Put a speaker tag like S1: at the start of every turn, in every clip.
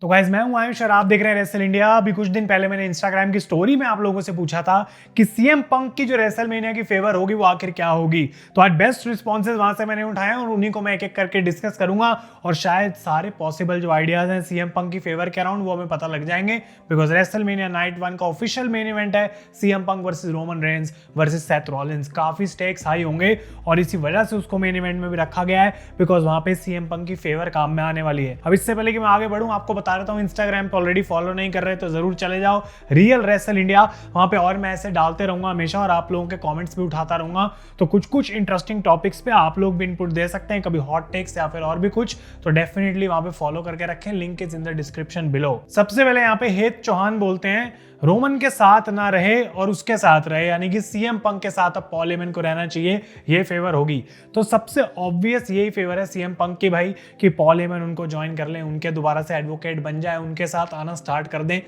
S1: तो गाइस मैं हूं आयुष और आप देख रहे हैं रेसल इंडिया। अभी कुछ दिन पहले मैंने इंस्टाग्राम की स्टोरी में आप लोगों से पूछा था कि सीएम पंक की जो रेसलमेनिया की फेवर होगी वो आखिर क्या होगी। तो आज बेस्ट रिस्पॉन्सेज वहां से मैंने उठाए और उन्हीं को मैं एक एक करके डिस्कस करूंगा और शायद सारे पॉसिबल जो आइडियाज हैं सीएम पंक की फेवर के अराउंड वो हमें पता लग जाएंगे। बिकॉज रेसलमेनिया नाइट 1 का ऑफिशियल मेन इवेंट है CM Punk versus Roman Reigns versus Seth Rollins. काफी स्टेक्स हाई होंगे और इसी वजह से उसको मेन इवेंट में भी रखा गया है बिकॉज वहां पे सीएम पंक की फेवर काम में आने वाली है। अब इससे पहले कि मैं आगे बढ़ूं आपको बता रहता हूं इंस्टाग्राम पे ऑलरेडी फॉलो नहीं कर रहे तो जरूर चले जाओ रियल रेसल इंडिया। वहां पे और मैं ऐसे डालते रहूंगा हमेशा और आप लोगों के कमेंट्स भी उठाता रहूंगा। तो कुछ इंटरेस्टिंग टॉपिक्स पे आप लोग भी इनपुट दे सकते हैं, कभी हॉट टेक्स या फिर और भी कुछ, तो डेफिनेटली वहां पे फॉलो करके रखें। Link is in the description below. सबसे पहले यहाँ पे हेत चौहान बोलते हैं रोमन के साथ ना रहे और उसके साथ रहे, यानी कि सीएम पंक के साथ अब पॉल हेमन को रहना चाहिए, ये फेवर होगी। तो सबसे ऑब्वियस यही फेवर है सीएम पंक की भाई कि पॉल हेमन उनको ज्वाइन कर लें, उनके दोबारा से एडवोकेट बन जाए, उनके साथ आना स्टार्ट कर दें।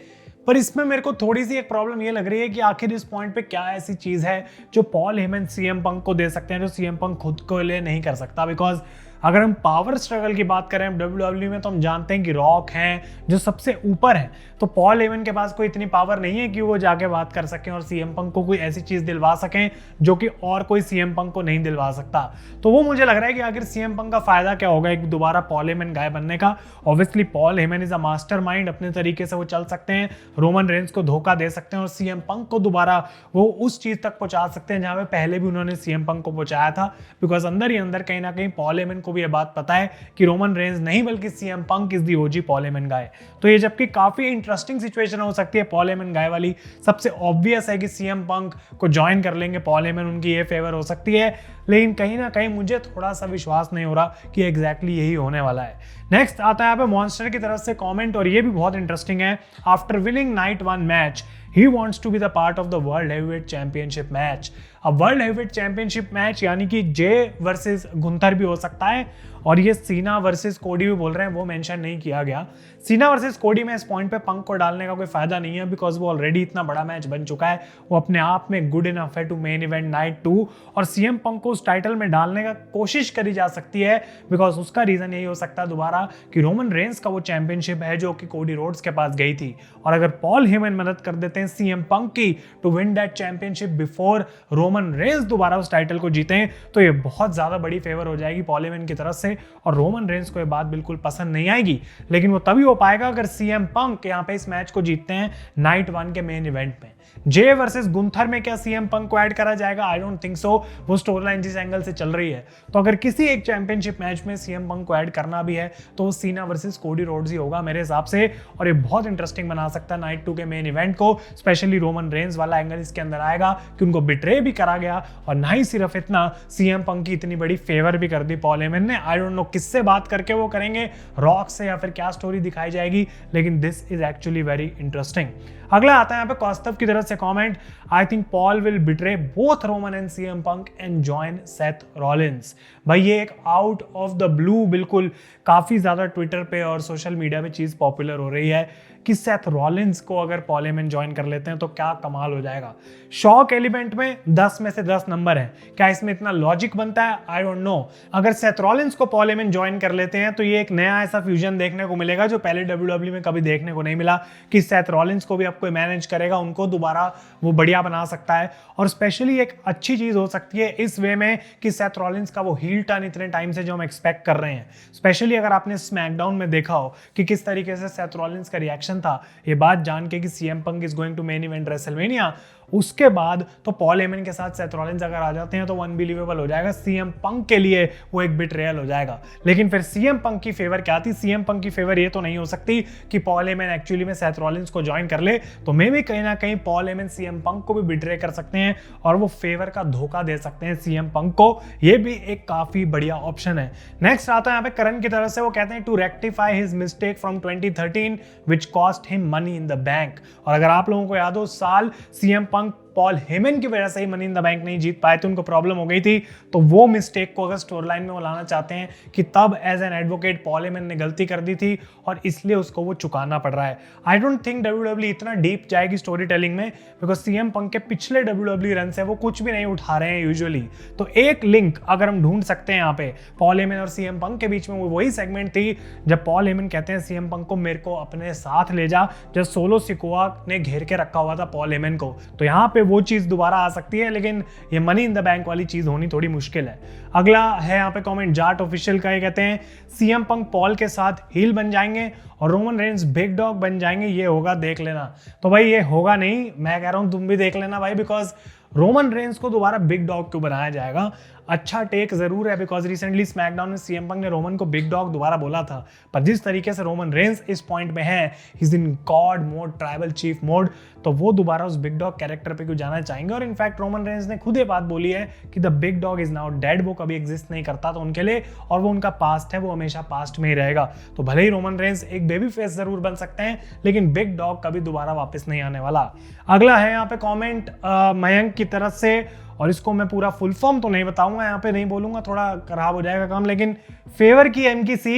S1: पर इसमें मेरे को थोड़ी सी एक प्रॉब्लम ये लग रही है कि आखिर इस पॉइंट पे क्या ऐसी चीज है जो पॉल हेमन सीएम पंक को दे सकते हैं जो सीएम पंक खुद को लिए नहीं कर सकता। बिकॉज अगर हम पावर स्ट्रगल की बात करें डब्ल्यूडब्ल्यूई में तो हम जानते हैं कि रॉक हैं जो सबसे ऊपर हैं, तो पॉल हेमन के पास कोई इतनी पावर नहीं है कि वो जाके बात कर सकें और सीएम पंक को कोई ऐसी चीज दिलवा सकें जो कि और कोई सीएम पंक को नहीं दिलवा सकता। तो वो मुझे लग रहा है कि आखिर सीएम पंक का फायदा क्या होगा एक दोबारा पॉल हेमन गाय बनने का। Obviously Paul Heyman is a mastermind, अपने तरीके से वो चल सकते हैं, रोमन रेंस को धोखा दे सकते हैं और सीएम पंक को दोबारा वो उस चीज तक पहुंचा सकते हैं जहां पे पहले भी उन्होंने सीएम पंक को पहुंचाया था। बिकॉज अंदर ही अंदर कहीं ना कहीं पॉल हेमन को भी ये बात पता है कि रोमन रेंस नहीं बल्कि CM Punk is the OG Paul Heyman guy. तो ये जबकि काफी इंटरेस्टिंग सिचुएशन हो सकती है पॉल हेमन गाय वाली। सबसे ऑब्वियस है कि सीएम पंक को ज्वाइन कर लेंगे पॉल हेमन, उनकी ये फेवर हो सकती है, लेकिन कहीं ना कहीं मुझे थोड़ा सा विश्वास नहीं हो रहा कि एग्जैक्टली यही होने वाला है। नेक्स्ट आता है यहाँ पे मॉन्स्टर की तरफ से कमेंट और ये भी बहुत इंटरेस्टिंग है। After winning night 1 match he wants to be the part of the world heavyweight championship match। अब वर्ल्ड हेवीवेट चैंपियनशिप मैच यानी कि जे वर्सेस गुंथर भी हो सकता है और ये सीना वर्सेस कोडी भी बोल रहे हैं, वो मेंशन नहीं किया गया। सीना वर्सेस कोडी में इस पॉइंट पे पंक को डालने का कोई फायदा नहीं है बिकॉज वो ऑलरेडी इतना बड़ा मैच बन चुका है, वो अपने आप में गुड इनफ है टू मेन इवेंट नाइट 2। और सीएम पंक को उस टाइटल में डालने का कोशिश करी जा सकती है बिकॉज उसका रीजन यही हो सकता है दोबारा कि रोमन रेंस का वो चैंपियनशिप है जो कि कोडी रोड्स के पास गई थी, और अगर पॉल हेमन मदद कर देते हैं सीएम पंक की to win that championship before Roman Reigns दोबारा उस टाइटल को जीते तो ये बहुत ज्यादा बड़ी फेवर हो जाएगी पॉल हेमन की तरफ से और रोमन रेंस को ये बात बिल्कुल पसंद नहीं आएगी। लेकिन वो तभी हो पाएगा अगर सीएम पंक यहाँ पे इस मैच को जीतते हैं नाइट 1 के मेन इवेंट में। जे वर्सेस गुंथर में क्या सीएम पंक को ऐड करा जाएगा? I don't think so. वो स्टोरी लाइन जिस एंगल से चल रही है, तो अगर किसी एक चैंपियनशिप मैच में सीएम पंक को ऐड करना भी है तो वो सीना वर्सेस कोडी रोड्स ही होगा मेरे हिसाब से, और ये बहुत इंटरेस्टिंग बना सकता है नाइट 2 के मेन इवेंट को। स्पेशली रोमन रेंस वाला एंगल इसके अंदर आएगा कि उनको बिट्रे भी करा गया और ना ही सिर्फ इतना, सीएम पंक की इतनी बड़ी फेवर भी कर दी पॉल हेमन ने। आई डोंट नो किससे बात करके वो करेंगे, रॉक से या फिर क्या स्टोरी दिखाई जाएगी, लेकिन this is actually very interesting. अगला आता है यहाँ पे कौस्तव की तरफ से comment. I think Paul will betray both Roman and CM Punk and join Seth Rollins. भाई ये एक आउट ऑफ द ब्लू बिल्कुल काफी ज्यादा ट्विटर पे और सोशल मीडिया पे चीज पॉपुलर हो रही है कि सेथ रॉलिंस को अगर पॉल हेमन ज्वाइन कर लेते हैं तो क्या कमाल हो जाएगा। शॉक एलिमेंट में 10 में से 10 नंबर है, क्या इसमें इतना लॉजिक बनता है? I don't know. अगर सेथ रॉलिंस को पॉल हेमन ज्वाइन कर लेते हैं तो ये एक नया ऐसा फ्यूजन देखने को मिलेगा जो पहले डब्ल्यूडब्ल्यूई में कभी देखने को नहीं मिला कि सेथ रॉलिंस को भी अब कोई मैनेज करेगा, उनको दोबारा वो बढ़िया बना सकता है। और स्पेशली एक अच्छी चीज हो सकती है इस वे में कि सेथ रॉलिंस का वो हील टर्न इतने टाइम से जो हम एक्सपेक्ट कर रहे हैं, स्पेशली अगर आपने स्मैकडाउन में देखा हो कि किस तरीके से सेथ रॉलिंस का रिएक्शन था ये बात जान के कि CM Punk is going to main event WrestleMania. उसके बाद तो पॉल हेमन के साथ सेथ रॉलिंस अगर आ जाते हैं तो अनबिलीवेबल हो जाएगा, सीएम पंक के लिए वो एक बिट्रेयल हो जाएगा। लेकिन फिर सीएम पंक की फेवर क्या थी? सीएम पंक की फेवर ये तो नहीं हो सकती कि पॉल हेमन एक्चुअली में सेथ रॉलिंस को ज्वाइन कर ले, तो मे भी कहीं ना कहीं पॉल हेमन सीएम पंक को भी बिट्रे कर सकते हैं और वो फेवर का धोखा दे सकते हैं सीएम पंक को। ये भी एक काफी बढ़िया ऑप्शन है। नेक्स्ट आता है यहाँ पे करण की तरफ से, वो कहते हैं to rectify his mistake from 2013 which cost him money in the bank. और अगर आप लोगों को याद हो साल सीएम पंक पॉल हेमन की वजह से ही मनी इन द बैंक नहीं जीत पाए थे, उनको प्रॉब्लम हो गई थी। तो वो मिस्टेक को अगर स्टोरी लाइन में वो लाना चाहते हैं कि तब as an advocate Paul Heyman ने गलती कर दी थी और इसलिए उसको वो चुकाना पड़ रहा है। आई डोंट थिंक WWE इतना डीप जाएगी स्टोरी टेलिंग में, बिकॉज सीएम पंक के पिछले WWE रन से वो कुछ भी नहीं उठा रहे हैं यूजुअली। तो एक लिंक अगर हम ढूंढ सकते हैं यहाँ पे पॉल हेमन और सीएम पंक के बीच में, वो वही सेगमेंट थी जब पॉल हेमन कहते हैं सीएम पंक को मेरे को अपने साथ ले जा, जब सोलो सिकोआ ने घेर के रखा हुआ था पॉल हेमन को। तो यहाँ पे वो चीज दोबारा आ सकती है, लेकिन ये मनी इन द बैंक वाली चीज होनी थोड़ी मुश्किल है। अगला है यहाँ पे कमेंट जाट ऑफिशियल का, ये कहते हैं सीएम पंक पॉल के साथ हील बन जाएंगे और रोमन रेंस बिग डॉग बन जाएंगे, ये होगा देख लेना। तो भाई ये होगा नहीं, मैं कह रहा हूं तुम भी देख लेना भाई, बिकॉज रोमन रेंस को दोबारा बिग डॉग क्यों बनाया जाएगा। अच्छा टेक जरूर है बिकॉज रिसेंटली स्मैकडाउन में सीएम पंक ने रोमन को बिग डॉग दोबारा बोला था, पर जिस तरीके से रोमन रेंस इस पॉइंट में है, is in God mode, tribal chief mode, तो वो दोबारा उस बिग डॉग कैरेक्टर पे क्यों जाना चाहेंगे। और इनफैक्ट रोमन रेंस ने खुद ये बात बोली है कि the big dog is now dead, वो कभी एग्जिस्ट नहीं करता था उनके लिए, और वो उनका पास्ट है, वो हमेशा पास्ट में ही रहेगा। तो भले ही रोमन रेंस एक बेबी फेस जरूर बन सकते हैं, लेकिन बिग डॉग कभी दोबारा वापस नहीं आने वाला। अगला है यहाँ पे कॉमेंट मयंक की तरफ से, और इसको मैं पूरा फुल फॉर्म तो नहीं बताऊंगा, यहाँ पे नहीं बोलूंगा, थोड़ा खराब हो जाएगा काम, लेकिन फेवर की MKC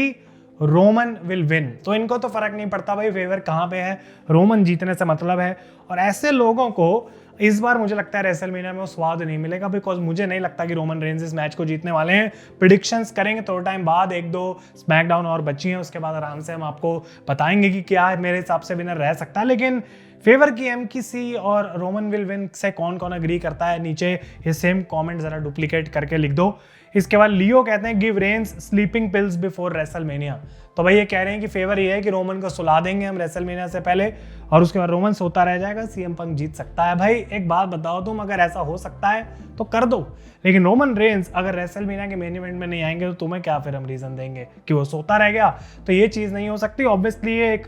S1: रोमन विल विन। तो इनको तो फर्क नहीं पड़ता भाई फेवर कहाँ पे है, रोमन जीतने से मतलब है। और ऐसे लोगों को इस बार मुझे लगता है रेसलमेनिया में वो स्वाद नहीं मिलेगा, बिकॉज मुझे नहीं लगता कि रोमन रेंस इस मैच को जीतने वाले हैं। प्रिडिक्शंस करेंगे थोड़ा टाइम बाद, 1-2 स्मैकडाउन और बची हैं, उसके बाद आराम से हम आपको बताएंगे कि क्या मेरे हिसाब से विनर रह सकता है। लेकिन फेवर की MKC और रोमन विल विन से कौन कौन अग्री करता है, नीचे ये सेम कमेंट जरा डुप्लीकेट करके लिख दो। इसके बाद लियो कहते हैं give Reigns sleeping pills before WrestleMania. तो भाई ये कह रहे हैं कि फेवर ये है कि रोमन को सुला देंगे हम रेसलमेनिया से पहले, और उसके बाद रोमन सोता रह जाएगा, सीएम पंक जीत सकता है। भाई एक बात बताओ तुम, अगर ऐसा हो सकता है तो कर दो, लेकिन रोमन रेंस अगर रेसलमेनिया के मेन इवेंट में नहीं आएंगे तो तुम्हें क्या फिर हम रीजन देंगे कि वो सोता रह गया। तो ये चीज नहीं हो सकती। ऑब्वियसली ये एक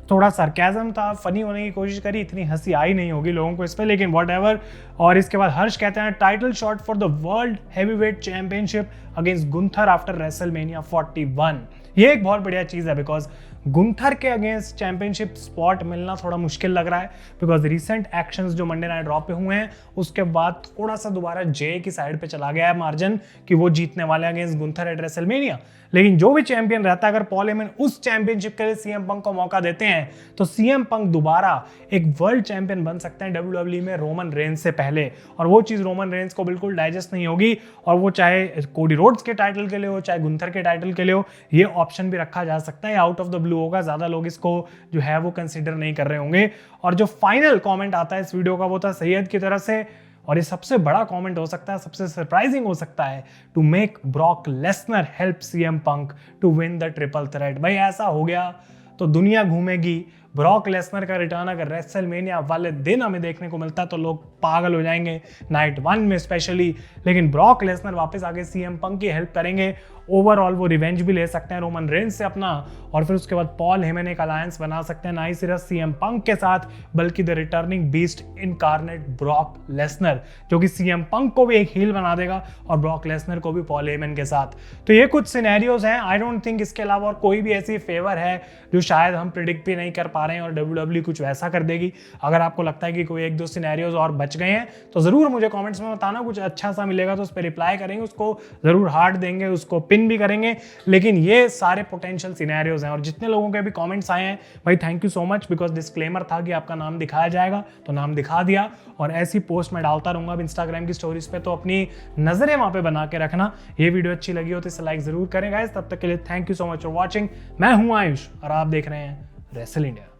S1: थोड़ा सरकाज़म था, फनी होने की कोशिश करी, इतनी हंसी आई नहीं होगी लोगों को इस पे, लेकिन वॉट एवर। और इसके बाद हर्ष कहते हैं title shot for the world heavyweight championship against Gunther after WrestleMania 41। ये एक बहुत बढ़िया चीज़ है, बिकॉज गुंथर के अगेंस्ट चैंपियनशिप स्पॉट मिलना थोड़ा मुश्किल लग रहा है, बिकॉज रिसेंट एक्शंस जो मंडे नाइट रॉ पे हुए हैं उसके बाद थोड़ा सा दोबारा जे की साइड पे चला गया है मार्जिन कि वो जीतने वाले अगेंस्ट गुंथर एट रेसलमेनिया। लेकिन जो भी चैंपियन रहता है, अगर पॉल हेमन उस चैंपियनशिप के लिए सीएम पंक को मौका देते हैं तो सीएम पंक दोबारा एक वर्ल्ड चैंपियन बन सकते हैं WWE में रोमन रेंस से पहले, और वो चीज़ रोमन रेंस को बिल्कुल डाइजेस्ट नहीं होगी। और वो चाहे कोडी रोड्स के टाइटल के लिए हो, चाहे गुंथर के टाइटल के लिए हो, ये ऑप्शन भी रखा जा सकता है। आउट ऑफ द ब्लू होगा, ज़्यादा लोग इसको जो है वो कंसिडर नहीं कर रहे होंगे। और जो फाइनल कॉमेंट आता है इस वीडियो का वो था सैयद की तरफ से, और ये सबसे बड़ा कमेंट हो सकता है, सबसे सरप्राइजिंग हो सकता है, to make Brock Lesnar help CM Punk to win the triple threat. भाई ऐसा हो गया तो दुनिया घूमेगी। ब्रॉक लेसनर का रिटर्न अगर रेसलमेनिया वाले दिन हमें देखने को मिलता है तो लोग पागल हो जाएंगे, नाइट 1 में स्पेशली। लेकिन ब्रॉक लेसनर वापस आके सीएम पंक की हेल्प करेंगे, ओवरऑल वो रिवेंज भी ले सकते हैं रोमन रेंस से अपना, और फिर उसके बाद पॉल हेमन एक अलायंस बना सकते हैं, ना ही सिर्फ सीएम पंक के साथ बल्कि the returning beast incarnate Brock Lesnar, जो कि सीएम पंक को भी एक हील बना देगा और ब्रॉक लेसनर को भी पॉल हेमन के साथ। तो ये कुछ सिनेरियोज हैं। आई डोंट थिंक इसके अलावा और कोई भी ऐसी फेवर है जो शायद हम प्रिडिक्ट भी नहीं कर पा रहे हैं और WWE कुछ वैसा कर देगी। अगर आपको लगता है कि कोई 1-2 सिनेरियोज और बच गए हैं तो जरूर मुझे कमेंट्स में बताना, कुछ अच्छा सा मिलेगा तो उस पर रिप्लाई करेंगे, उसको जरूर हार्ट देंगे, उसको पिन भी करेंगे। लेकिन ये सारे पोटेंशियल सिनेरियोज हैं, और जितने लोगों के भी कमेंट्स आए हैं भाई thank you so much, because disclaimer था कि आपका नाम दिखाया जाएगा तो नाम दिखा दिया, और ऐसी पोस्ट मैं डालता रहूंगा अब इंस्टाग्राम की स्टोरीज पे, तो अपनी नजरें वहां पे बना के रखना। ये वीडियो अच्छी लगी हो तो इसे लाइक जरूर करें गाइस। तब तक के लिए thank you so much for watching. मैं हूं आयुष और आप देख रहे हैं रेसल इंडिया।